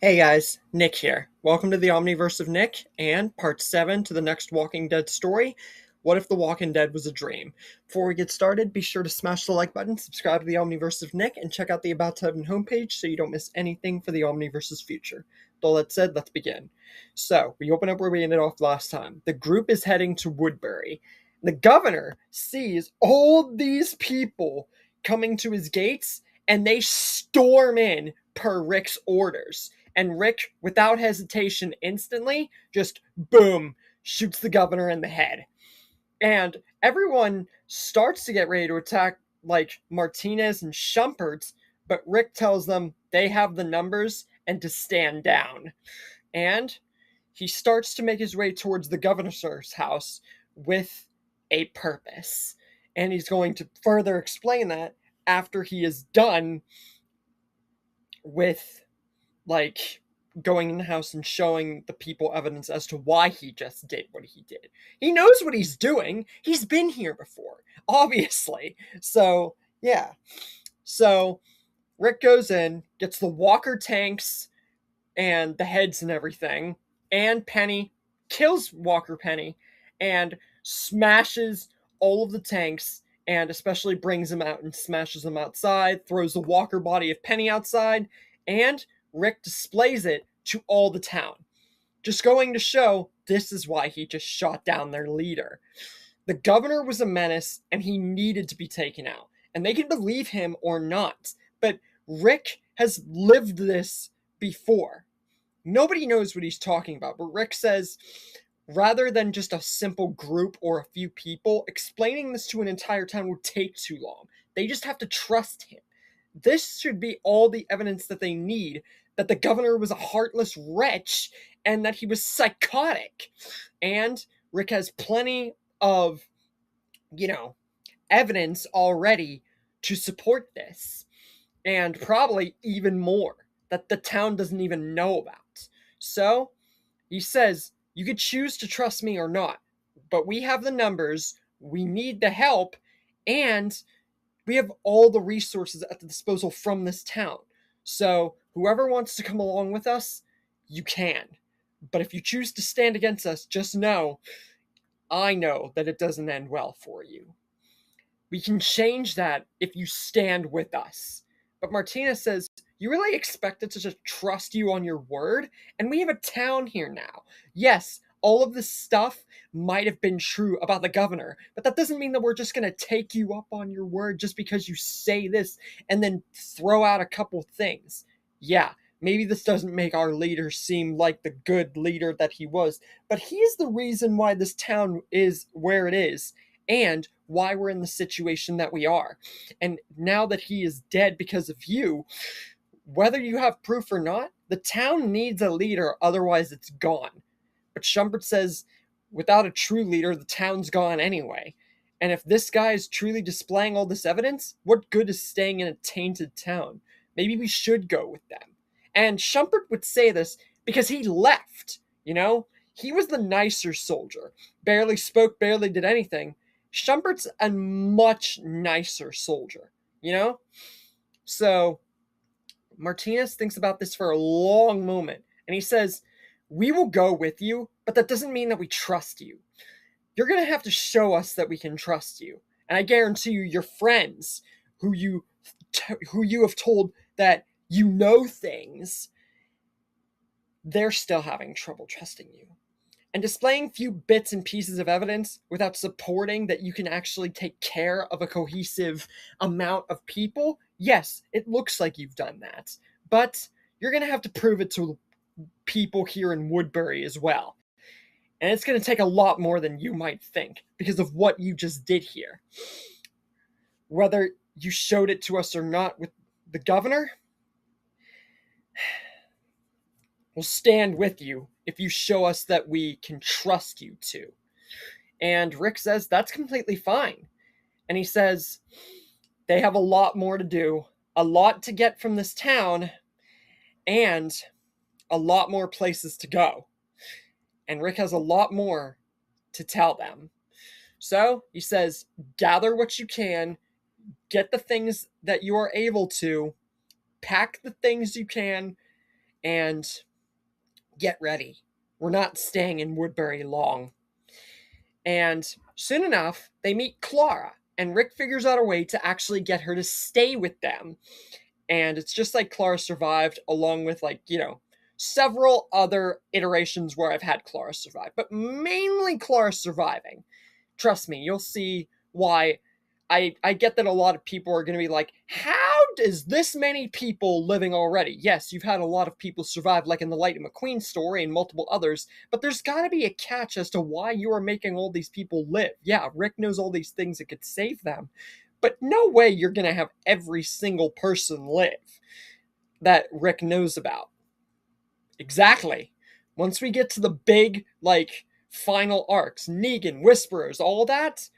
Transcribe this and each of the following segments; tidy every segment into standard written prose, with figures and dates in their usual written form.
Hey guys, Nick here. Welcome to the Omniverse of Nick and part 7 to the next Walking Dead story. What if The Walking Dead was a dream? Before we get started, be sure to smash the like button, subscribe to the Omniverse of Nick, and check out the About to Heaven homepage so you don't miss anything for the Omniverse's future. With all that said, let's begin. So, we open up where we ended off last time. The group is heading to Woodbury. The governor sees all these people coming to his gates, and they storm in per Rick's orders. And Rick, without hesitation, instantly just boom, shoots the governor in the head. And everyone starts to get ready to attack like Martinez and Shumpert, but Rick tells them they have the numbers and to stand down. And he starts to make his way towards the governor's house with a purpose. And he's going to further explain that after he is done with like going in the house and showing the people evidence as to why he just did what he did. He knows what he's doing. He's been here before, obviously. So, yeah. So, Rick goes in, gets the walker tanks and the heads and everything, and Penny kills Walker Penny and smashes all of the tanks and especially brings them out and smashes them outside, throws the walker body of Penny outside, and Rick displays it to all the town. Just going to show this is why he just shot down their leader. The governor was a menace and he needed to be taken out. And they can believe him or not, but Rick has lived this before. Nobody knows what he's talking about, but Rick says rather than just a simple group or a few people, explaining this to an entire town would take too long. They just have to trust him. This should be all the evidence that they need that the governor was a heartless wretch and that he was psychotic. And Rick has plenty of, evidence already to support this. And probably even more that the town doesn't even know about. So he says, you could choose to trust me or not, but we have the numbers, we need the help, and we have all the resources at the disposal from this town. So whoever wants to come along with us, you can. But if you choose to stand against us, just know, I know that it doesn't end well for you. We can change that if you stand with us. But Martinez says, you really expect us to just trust you on your word? And we have a town here now. Yes, all of this stuff might have been true about the governor, but that doesn't mean that we're just going to take you up on your word just because you say this and then throw out a couple things. Yeah, maybe this doesn't make our leader seem like the good leader that he was, but he's the reason why this town is where it is and why we're in the situation that we are. And now that he is dead because of you, whether you have proof or not, the town needs a leader, otherwise it's gone. But Shumpert says, without a true leader, the town's gone anyway. And if this guy is truly displaying all this evidence, what good is staying in a tainted town? Maybe we should go with them. And Shumpert would say this because he left, He was the nicer soldier. Barely spoke, barely did anything. Shumpert's a much nicer soldier, So Martinez thinks about this for a long moment, and he says, we will go with you, but that doesn't mean that we trust you. You're going to have to show us that we can trust you. And I guarantee you, your friends who you have told that you know things, they're still having trouble trusting you. And displaying few bits and pieces of evidence without supporting that you can actually take care of a cohesive amount of people, yes, it looks like you've done that. But you're going to have to prove it to people here in Woodbury as well. And it's going to take a lot more than you might think because of what you just did here. Whether you showed it to us or not with the governor, we'll stand with you if you show us that we can trust you to. And Rick says that's completely fine. And he says they have a lot more to do, a lot to get from this town, and a lot more places to go. And Rick has a lot more to tell them. So he says, gather what you can, get the things that you are able to, pack the things you can, And get ready. We're not staying in Woodbury long. And soon enough, they meet Clara, and Rick figures out a way to actually get her to stay with them. And it's just like Clara survived, along with, like, several other iterations where I've had Clara survive, but mainly Clara surviving. Trust me, you'll see why. I get that a lot of people are going to be like, how is this many people living already? Yes, you've had a lot of people survive, like in the Lightning McQueen story and multiple others, but there's got to be a catch as to why you are making all these people live. Yeah, Rick knows all these things that could save them, but no way you're going to have every single person live that Rick knows about. Exactly. Once we get to the big, like, final arcs, Negan, Whisperers, all that,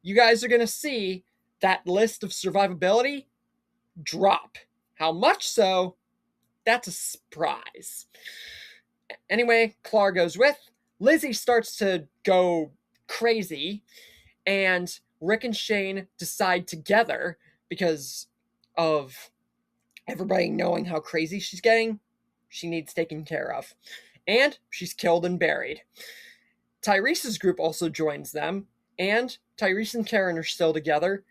you guys are going to see that list of survivability drop. How much so? That's a surprise. Anyway, Clara goes with. Lizzie starts to go crazy, and Rick and Shane decide together, because of everybody knowing how crazy she's getting, she needs taken care of. And she's killed and buried. Tyrese's group also joins them, and Tyrese and Karen are still together,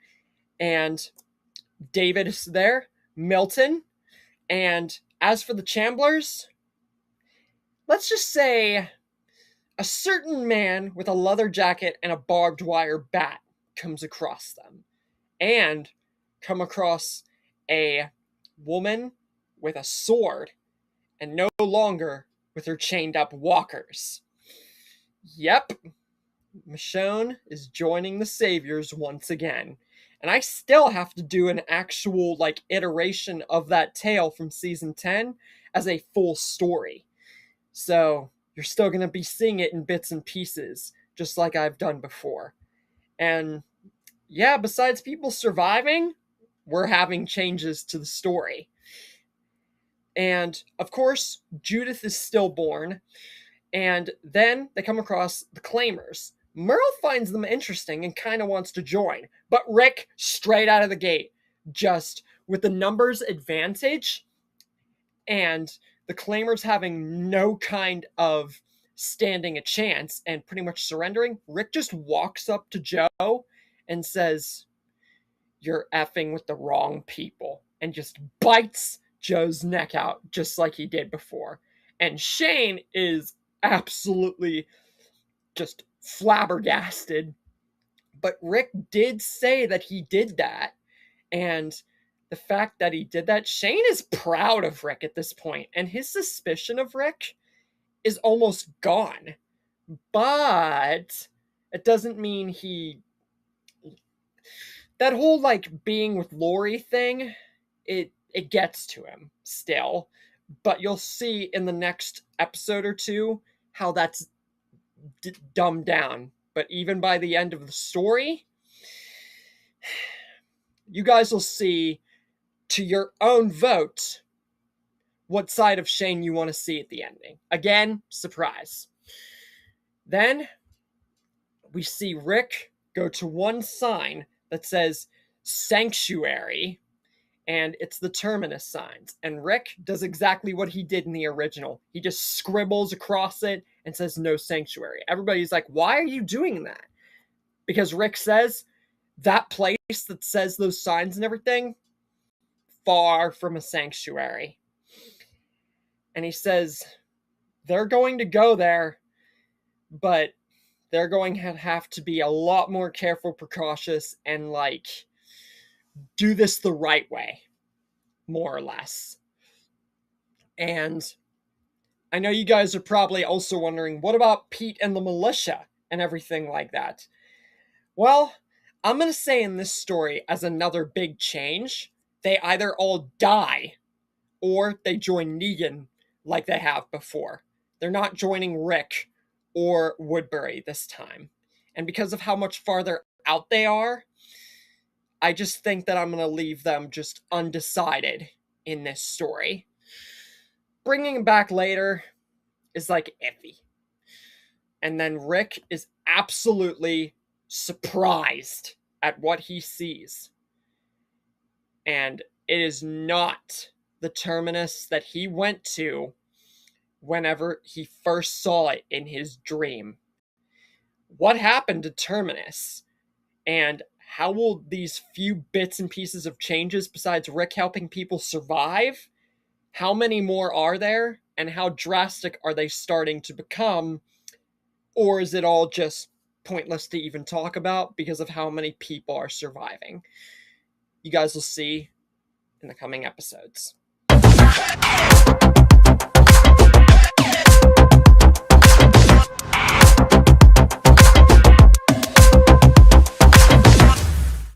and David is there, Milton, and as for the Chamblers, let's just say a certain man with a leather jacket and a barbed wire bat comes across them, and come across a woman with a sword, and no longer with her chained up walkers. Yep, Michonne is joining the Saviors once again. And I still have to do an actual, like, iteration of that tale from season 10 as a full story. So you're still going to be seeing it in bits and pieces, just like I've done before. And yeah, besides people surviving, we're having changes to the story. And of course, Judith is stillborn. And then they come across the Claimers. Merle finds them interesting and kind of wants to join. But Rick, straight out of the gate, just with the numbers advantage and the Claimers having no kind of standing a chance and pretty much surrendering, Rick just walks up to Joe and says, "You're effing with the wrong people," and just bites Joe's neck out just like he did before. And Shane is absolutely just flabbergasted. But Rick did say that he did that. And the fact that he did that, Shane is proud of Rick at this point, and his suspicion of Rick is almost gone. But it doesn't mean he. That whole, like, being with Lori thing, it gets to him still. But you'll see in the next episode or two how that's dumbed down. But even by the end of the story, you guys will see, to your own vote, what side of Shane you want to see at the ending. Again, surprise. Then we see Rick go to one sign that says Sanctuary, and it's the Terminus signs. And Rick does exactly what he did in the original. He just scribbles across it and says no sanctuary. Everybody's like, why are you doing that? Because Rick says that place that says those signs and everything, far from a sanctuary. And he says they're going to go there, but they're going to have to be a lot more careful, precautious, and, like, do this the right way, more or less. And I know you guys are probably also wondering, what about Pete and the militia and everything like that? Well, I'm going to say in this story, as another big change, they either all die or they join Negan like they have before. They're not joining Rick or Woodbury this time. And because of how much farther out they are, I just think that I'm going to leave them just undecided in this story. Bringing them back later is, like, iffy. And then Rick is absolutely surprised at what he sees. And it is not the terminus that he went to whenever he first saw it in his dream. What happened to Terminus? And how will these few bits and pieces of changes, besides Rick helping people survive, how many more are there? And how drastic are they starting to become? Or is it all just pointless to even talk about because of how many people are surviving? You guys will see in the coming episodes.